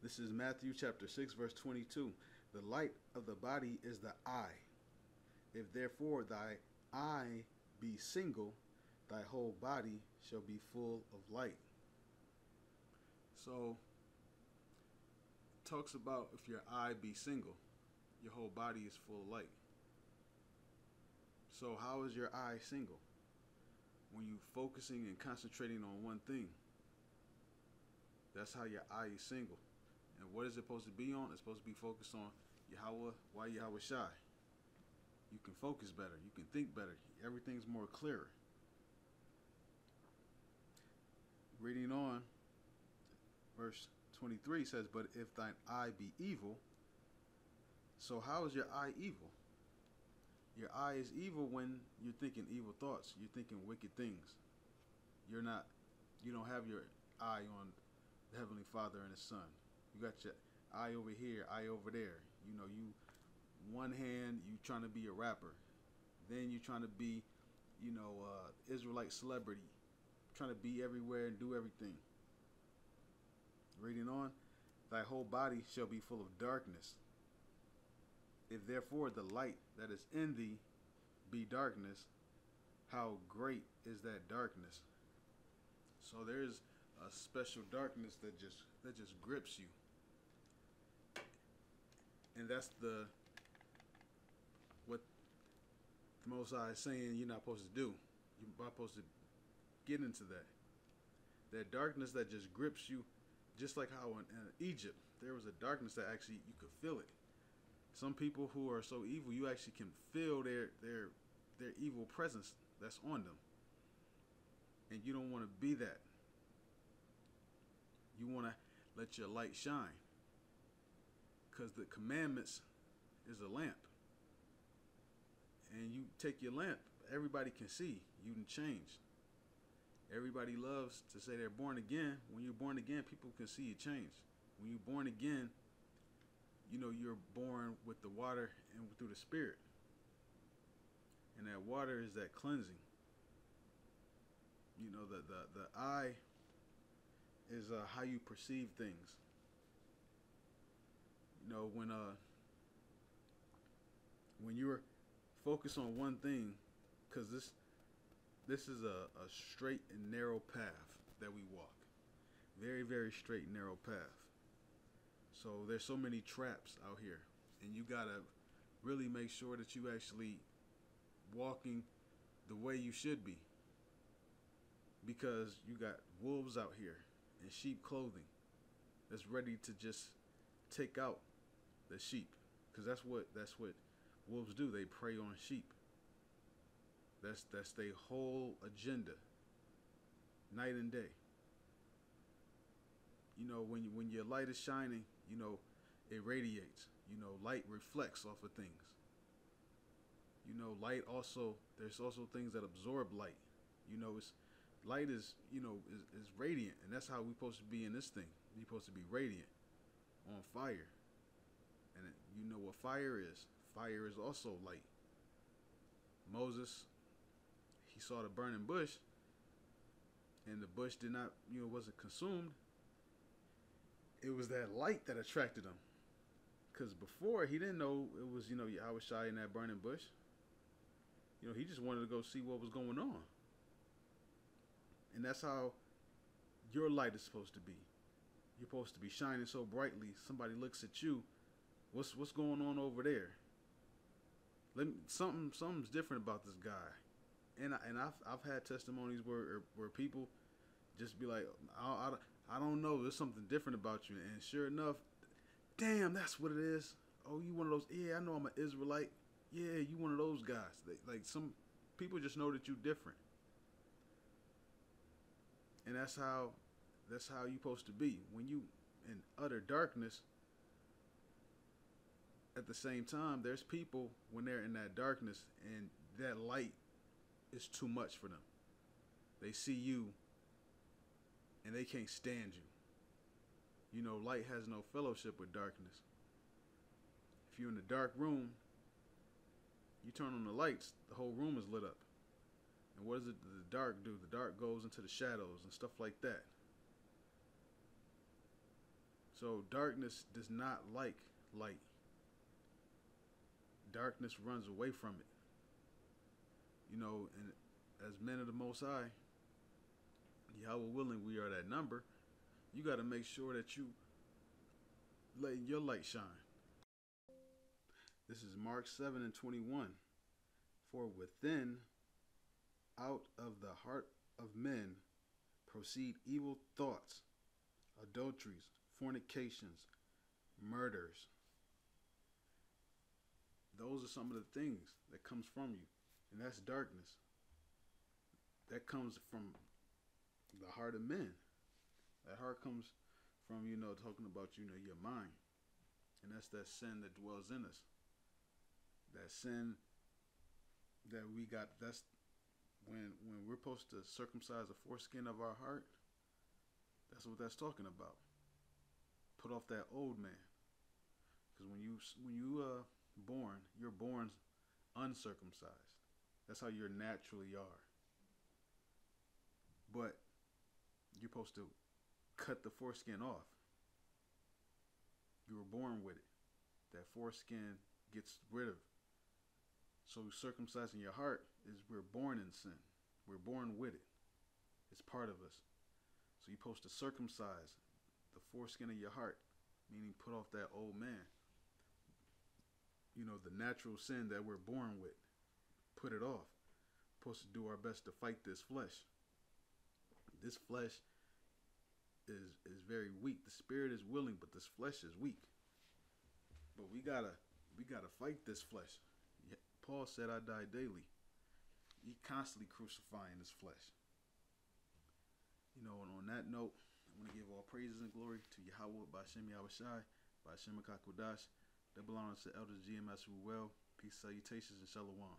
This is Matthew chapter 6, verse 22. The light of the body is the eye. If therefore thy eye be single, thy whole body shall be full of light. So, it talks about if your eye be single, your whole body is full of light. So, how is your eye single? When you focusing and concentrating on one thing, that's how your eye is single. And what is it supposed to be on? It's supposed to be focused on Yahweh, why Yahweh Shai. You can focus better. You can think better. Everything's more clearer. Reading on, verse 23 says, but if thine eye be evil, so how is your eye evil? Your eye is evil when you're thinking evil thoughts. You're thinking wicked things. You don't have your eye on the Heavenly Father and His Son. You got your eye over here, eye over there. You one hand you trying to be a rapper, then you trying to be, Israelite celebrity, trying to be everywhere and do everything. Reading on, thy whole body shall be full of darkness. If therefore the light that is in thee be darkness, how great is that darkness? So there's a special darkness that just grips you. And that's what the Most High is saying you're not supposed to do. You're not supposed to get into that. That darkness that just grips you, just like how in Egypt, there was a darkness that actually you could feel it. Some people who are so evil, you actually can feel their evil presence that's on them. And you don't want to be that. You want to let your light shine. Because the commandments is a lamp. And you take your lamp, everybody can see you done changed. Everybody loves to say they're born again. When you're born again, people can see you change. When you're born again, you're born with the water and through the Spirit. And that water is that cleansing. The eye is how you perceive things. When you're focused on one thing, because this is a straight and narrow path that we walk. Very, very straight and narrow path. So there's so many traps out here, and you gotta really make sure that you actually walking the way you should be, because you got wolves out here in sheep clothing that's ready to just take out the sheep, because that's what wolves do. They prey on sheep. That's their whole agenda, night and day. When your light is shining, it radiates. Light reflects off of things. Light also, there's also things that absorb light. Light is radiant, and that's how we're supposed to be in this thing. We're supposed to be radiant, on fire. And you know what fire is? Fire is also light. Moses, he saw the burning bush, and the bush did not, wasn't consumed. It was that light that attracted him. Because before, he didn't know it was, Yahweh Shai in that burning bush. He just wanted to go see what was going on. And that's how your light is supposed to be. You're supposed to be shining so brightly, somebody looks at you, what's going on over there? Something's different about this guy. And I've had testimonies where people just be like, I don't know, there's something different about you. And sure enough, damn, that's what it is. Oh, you one of those? Yeah, I know I'm an Israelite. Yeah, you one of those guys. Some people just know that you're different. And that's how you're supposed to be. When you in utter darkness, at the same time, there's people when they're in that darkness and that light is too much for them. They see you and they can't stand you. Light has no fellowship with darkness. If you're in a dark room, you turn on the lights, the whole room is lit up. And what does the dark do? The dark goes into the shadows and stuff like that. So darkness does not like light. Darkness runs away from it. You know, and as men of the Most High, Yahweh willing, we are that number. You got to make sure that you letting your light shine. This is Mark 7 and 21. For within, out of the heart of men, proceed evil thoughts, adulteries, fornications, murders. Those are some of the things that comes from you. And that's darkness. That comes from the heart of men. That heart comes from, talking about, your mind. And that's that sin that dwells in us. That sin that we got, that's when we're supposed to circumcise the foreskin of our heart. That's what that's talking about. Put off that old man. Because when you born, you're born uncircumcised. That's how you naturally are. But you're supposed to cut the foreskin off. You were born with it. That foreskin gets rid of. So circumcising your heart is we're born in sin. We're born with it. It's part of us. So you're supposed to circumcise the foreskin of your heart, meaning put off that old man. The natural sin that we're born with. Put it off. Supposed to do our best to fight this flesh. This flesh is very weak. The spirit is willing, but this flesh is weak. But we gotta fight this flesh. Paul said, "I die daily." He constantly crucifying this flesh. And on that note, I want to give all praises and glory to Yahweh, Ba'Shem Yahushai, Ba'Shem HaKakodash. That belongs to Elders GMS who well. Peace, salutations, and shalom.